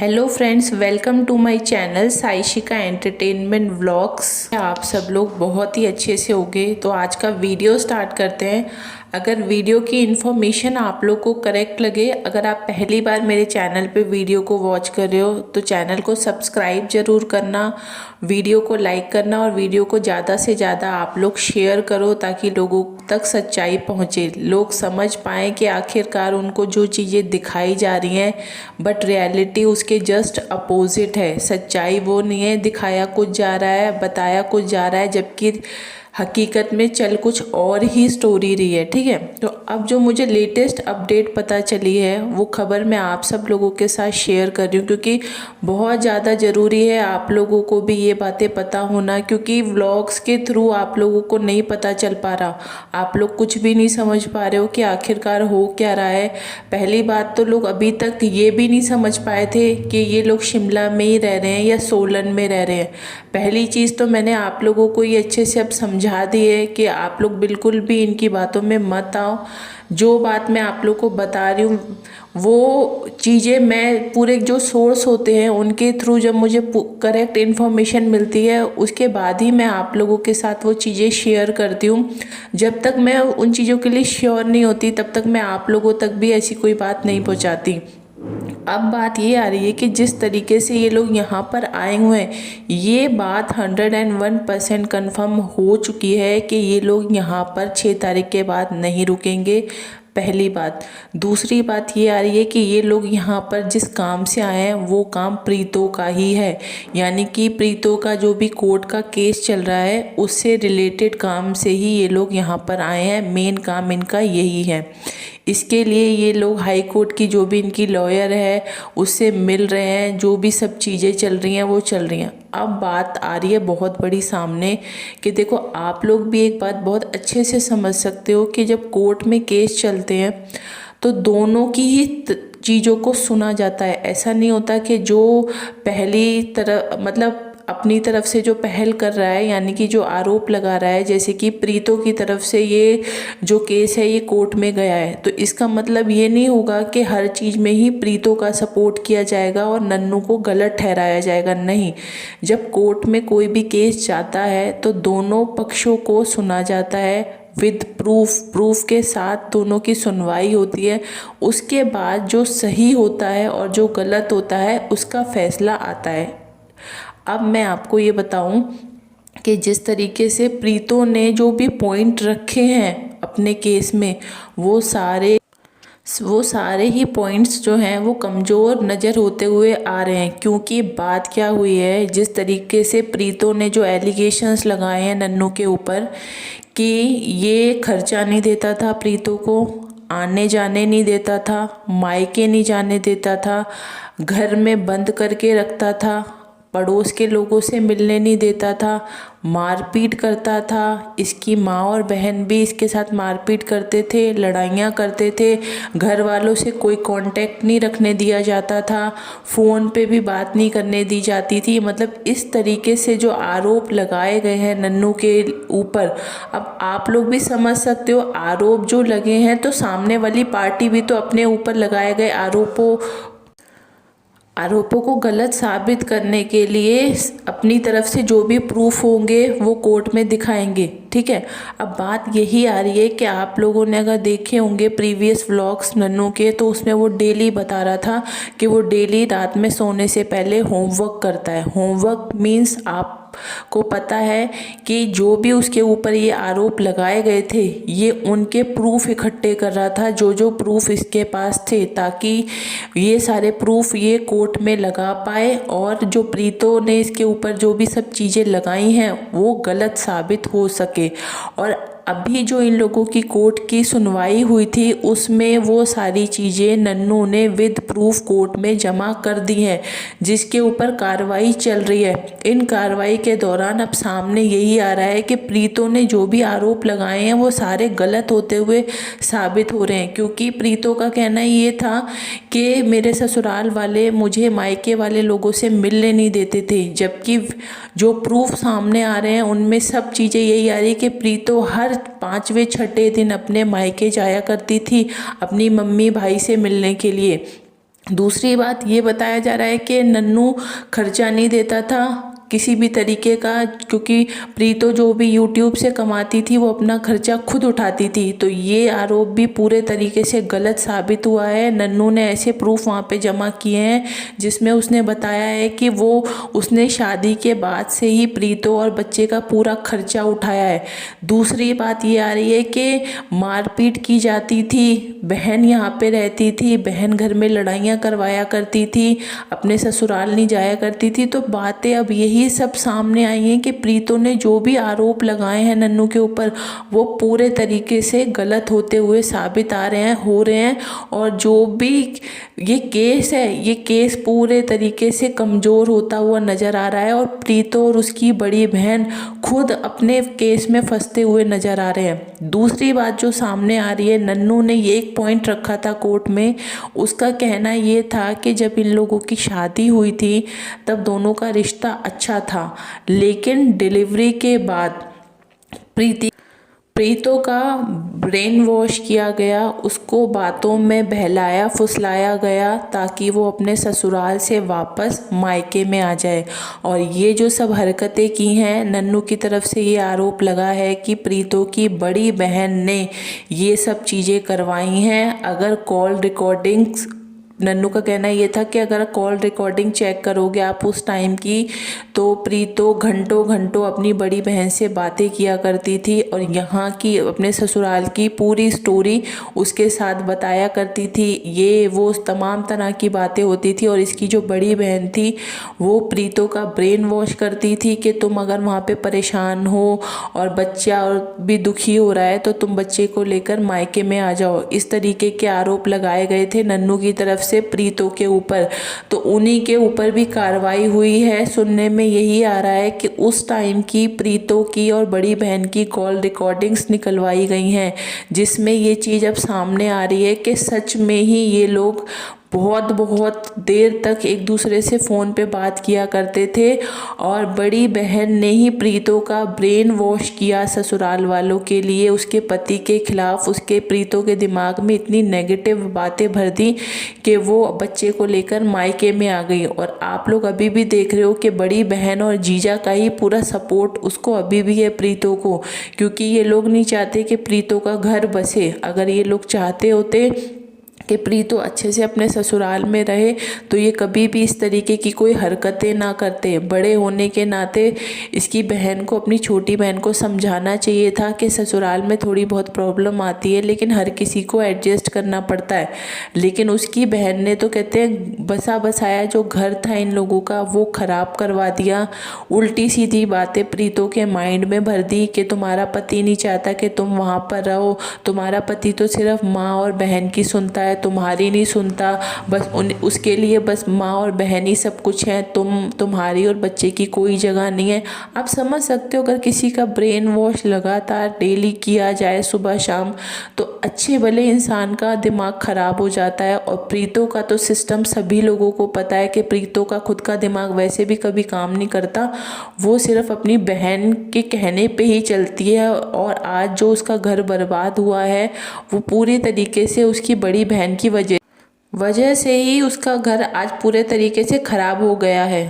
Hello friends, welcome to my channel Saishika entertainment vlogs. आप सब लोग बहुत ही अच्छे से होंगे। तो आज का वीडियो स्टार्ट करते हैं। अगर वीडियो की इन्फॉर्मेशन आप लोग को करेक्ट लगे, अगर आप पहली बार मेरे चैनल पे वीडियो को वॉच कर रहे हो तो चैनल को सब्सक्राइब ज़रूर करना, वीडियो को लाइक करना और वीडियो को ज़्यादा से ज़्यादा आप लोग शेयर करो ताकि लोगों तक सच्चाई पहुँचे, लोग समझ पाएँ कि आखिरकार उनको जो चीज़ें दिखाई जा रही हैं बट रियलिटी उसके जस्ट अपोजिट है। सच्चाई वो नहीं है, दिखाया कुछ जा रहा है, बताया कुछ जा रहा है, जबकि हकीकत में चल कुछ और ही स्टोरी रही है। ठीक है, तो अब जो मुझे लेटेस्ट अपडेट पता चली है वो खबर मैं आप सब लोगों के साथ शेयर कर रही हूँ, क्योंकि बहुत ज़्यादा ज़रूरी है आप लोगों को भी ये बातें पता होना, क्योंकि व्लॉग्स के थ्रू आप लोगों को नहीं पता चल पा रहा, आप लोग कुछ भी नहीं समझ पा रहे हो कि आखिरकार हो क्या रहा है। पहली बात तो लोग अभी तक ये भी नहीं समझ पाए थे कि ये लोग शिमला में ही रह रहे हैं या सोलन में रह रहे हैं। पहली चीज़ तो मैंने आप लोगों को ये अच्छे से अब समझा दी है कि आप लोग बिल्कुल भी इनकी बातों में मत आओ। जो बात मैं आप लोग को बता रही हूँ वो चीज़ें मैं पूरे जो सोर्स होते हैं उनके थ्रू जब मुझे करेक्ट इन्फॉर्मेशन मिलती है उसके बाद ही मैं आप लोगों के साथ वो चीज़ें शेयर करती हूँ। जब तक मैं उन चीज़ों के लिए श्योर नहीं होती तब तक मैं आप लोगों तक भी ऐसी कोई बात नहीं पहुँचाती। अब बात ये आ रही है कि जिस तरीके से ये लोग यहाँ पर आए हुए हैं, ये बात 101% कन्फर्म हो चुकी है कि ये लोग यहाँ पर 6 तारीख के बाद नहीं रुकेंगे। पहली बात। दूसरी बात ये आ रही है कि ये लोग यहाँ पर जिस काम से आए हैं वो काम प्रीतो का ही है, यानी कि प्रीतो का जो भी कोर्ट का केस चल रहा है उससे रिलेटेड काम से ही ये लोग यहाँ पर आए हैं। मेन काम इनका यही है। इसके लिए ये लोग हाई कोर्ट की जो भी इनकी लॉयर है उससे मिल रहे हैं, जो भी सब चीज़ें चल रही हैं वो चल रही हैं। अब बात आ रही है बहुत बड़ी सामने कि देखो, आप लोग भी एक बात बहुत अच्छे से समझ सकते हो कि जब कोर्ट में केस चलते हैं तो दोनों की ही चीज़ों को सुना जाता है। ऐसा नहीं होता कि जो पहली तरह मतलब अपनी तरफ से जो पहल कर रहा है, यानी कि जो आरोप लगा रहा है, जैसे कि प्रीतो की तरफ से ये जो केस है ये कोर्ट में गया है, तो इसका मतलब ये नहीं होगा कि हर चीज़ में ही प्रीतो का सपोर्ट किया जाएगा और नन्नू को गलत ठहराया जाएगा। नहीं, जब कोर्ट में कोई भी केस जाता है तो दोनों पक्षों को सुना जाता है विद प्रूफ के साथ दोनों की सुनवाई होती है। उसके बाद जो सही होता है और जो गलत होता है उसका फैसला आता है। अब मैं आपको ये बताऊं कि जिस तरीके से प्रीतो ने जो भी पॉइंट रखे हैं अपने केस में वो सारे ही पॉइंट्स जो हैं वो कमज़ोर नज़र होते हुए आ रहे हैं। क्योंकि बात क्या हुई है, जिस तरीके से प्रीतो ने जो एलिगेशंस लगाए हैं नन्नू के ऊपर कि ये खर्चा नहीं देता था, प्रीतो को आने जाने नहीं देता था, मायके नहीं जाने देता था, घर में बंद करके रखता था, पड़ोस के लोगों से मिलने नहीं देता था, मारपीट करता था, इसकी माँ और बहन भी इसके साथ मारपीट करते थे, लड़ाइयाँ करते थे, घर वालों से कोई कांटेक्ट नहीं रखने दिया जाता था, फ़ोन पे भी बात नहीं करने दी जाती थी। मतलब इस तरीके से जो आरोप लगाए गए हैं नन्नू के ऊपर, अब आप लोग भी समझ सकते हो आरोप जो लगे हैं तो सामने वाली पार्टी भी तो अपने ऊपर लगाए गए आरोपों को गलत साबित करने के लिए अपनी तरफ से जो भी प्रूफ होंगे वो कोर्ट में दिखाएंगे। ठीक है, अब बात यही आ रही है कि आप लोगों ने अगर देखे होंगे प्रीवियस व्लॉग्स नन्नू के, तो उसमें वो डेली बता रहा था कि वो डेली रात में सोने से पहले होमवर्क करता है। होमवर्क मीन्स आप को पता है कि जो भी उसके ऊपर ये आरोप लगाए गए थे ये उनके प्रूफ इकट्ठे कर रहा था, जो प्रूफ इसके पास थे, ताकि ये सारे प्रूफ ये कोर्ट में लगा पाए और जो प्रीतो ने इसके ऊपर जो भी सब चीज़ें लगाई हैं वो गलत साबित हो सके। और अभी जो इन लोगों की कोर्ट की सुनवाई हुई थी उसमें वो सारी चीज़ें नन्नू ने विद प्रूफ कोर्ट में जमा कर दी हैं, जिसके ऊपर कार्रवाई चल रही है। इन कार्रवाई के दौरान अब सामने यही आ रहा है कि प्रीतो ने जो भी आरोप लगाए हैं वो सारे गलत होते हुए साबित हो रहे हैं। क्योंकि प्रीतो का कहना ये था कि मेरे ससुराल वाले मुझे मायके वाले लोगों से मिलने नहीं देते थे, जबकि जो प्रूफ सामने आ रहे हैं उनमें सब चीज़ें यही आ रही है कि प्रीतो हर 5वें 6ठे दिन अपने मायके जाया करती थी अपनी मम्मी भाई से मिलने के लिए। दूसरी बात ये बताया जा रहा है कि नन्नू खर्चा नहीं देता था किसी भी तरीके का, क्योंकि प्रीतो जो भी यूट्यूब से कमाती थी वो अपना खर्चा खुद उठाती थी। तो ये आरोप भी पूरे तरीके से गलत साबित हुआ है। नन्नू ने ऐसे प्रूफ वहाँ पे जमा किए हैं जिसमें उसने बताया है कि वो उसने शादी के बाद से ही प्रीतो और बच्चे का पूरा खर्चा उठाया है। दूसरी बात ये आ रही है कि मारपीट की जाती थी, बहन यहाँ पे रहती थी, बहन घर में लड़ाइयाँ करवाया करती थी, अपने ससुराल नहीं जाया करती थी। तो बातें अब यही सब सामने आई हैं कि प्रीतो ने जो भी आरोप लगाए हैं नन्नू के ऊपर वो पूरे तरीके से गलत होते हुए साबित हो रहे हैं। और जो भी ये केस है, ये केस पूरे तरीके से कमज़ोर होता हुआ नज़र आ रहा है और प्रीतो और उसकी बड़ी बहन खुद अपने केस में फंसते हुए नज़र आ रहे हैं। दूसरी बात जो सामने आ रही है, नन्नू ने ये एक पॉइंट रखा था कोर्ट में। उसका कहना ये था कि जब इन लोगों की शादी हुई थी तब दोनों का रिश्ता अच्छा था, लेकिन डिलीवरी के बाद प्रीतो का ब्रेन वॉश किया गया, उसको बातों में बहलाया फुसलाया गया ताकि वो अपने ससुराल से वापस मायके में आ जाए। और ये जो सब हरकतें की हैं, नन्नू की तरफ से ये आरोप लगा है कि प्रीतो की बड़ी बहन ने ये सब चीज़ें करवाई हैं। अगर कॉल रिकॉर्डिंग्स, नन्नू का कहना ये था कि अगर कॉल रिकॉर्डिंग चेक करोगे आप उस टाइम की, तो प्रीतो घंटों घंटों अपनी बड़ी बहन से बातें किया करती थी और यहाँ की अपने ससुराल की पूरी स्टोरी उसके साथ बताया करती थी। ये वो तमाम तरह की बातें होती थी। और इसकी जो बड़ी बहन थी वो प्रीतो का ब्रेन वॉश करती थी कि तुम अगर वहाँ पे परेशान हो और बच्चा और भी दुखी हो रहा है तो तुम बच्चे को लेकर मायके में आ जाओ। इस तरीके के आरोप लगाए गए थे नन्नू की तरफ से प्रीतो के ऊपर। तो उन्हीं के ऊपर भी कार्रवाई हुई है। सुनने में यही आ रहा है कि उस टाइम की प्रीतो की और बड़ी बहन की कॉल रिकॉर्डिंग्स निकलवाई गई हैं, जिसमें ये चीज़ अब सामने आ रही है कि सच में ही ये लोग बहुत बहुत देर तक एक दूसरे से फ़ोन पे बात किया करते थे। और बड़ी बहन ने ही प्रीतो का ब्रेन वॉश किया ससुराल वालों के लिए, उसके पति के खिलाफ। उसके प्रीतो के दिमाग में इतनी नेगेटिव बातें भर दी कि वो बच्चे को लेकर मायके में आ गई। और आप लोग अभी भी देख रहे हो कि बड़ी बहन और जीजा का ही पूरा सपोर्ट उसको अभी भी है प्रीतो को, क्योंकि ये लोग नहीं चाहते कि प्रीतो का घर बसे। अगर ये लोग चाहते होते कि प्रीतो अच्छे से अपने ससुराल में रहे तो ये कभी भी इस तरीके की कोई हरकतें ना करते। बड़े होने के नाते इसकी बहन को, अपनी छोटी बहन को समझाना चाहिए था कि ससुराल में थोड़ी बहुत प्रॉब्लम आती है लेकिन हर किसी को एडजस्ट करना पड़ता है। लेकिन उसकी बहन ने तो कहते हैं बसा बसाया जो घर था इन लोगों का वो ख़राब करवा दिया। उल्टी सीधी बातें प्रीतो के माइंड में भर दी कि तुम्हारा पति नहीं चाहता कि तुम वहाँ पर रहो, तुम्हारा पति तो सिर्फ माँ और बहन की सुनता है, तुम्हारी नहीं सुनता, बस उसके लिए बस माँ और बहन ही सब कुछ है, तुम्हारी और बच्चे की कोई जगह नहीं है। आप समझ सकते हो अगर किसी का ब्रेन वॉश लगातार डेली किया जाए सुबह शाम तो अच्छे भले इंसान का दिमाग ख़राब हो जाता है। और प्रीतो का तो सिस्टम सभी लोगों को पता है कि प्रीतो का खुद का दिमाग वैसे भी कभी काम नहीं करता, वो सिर्फ अपनी बहन के कहने पे ही चलती है। और आज जो उसका घर बर्बाद हुआ है वो पूरी तरीके से उसकी बड़ी बहन की वजह से ही उसका घर आज पूरे तरीके से ख़राब हो गया है।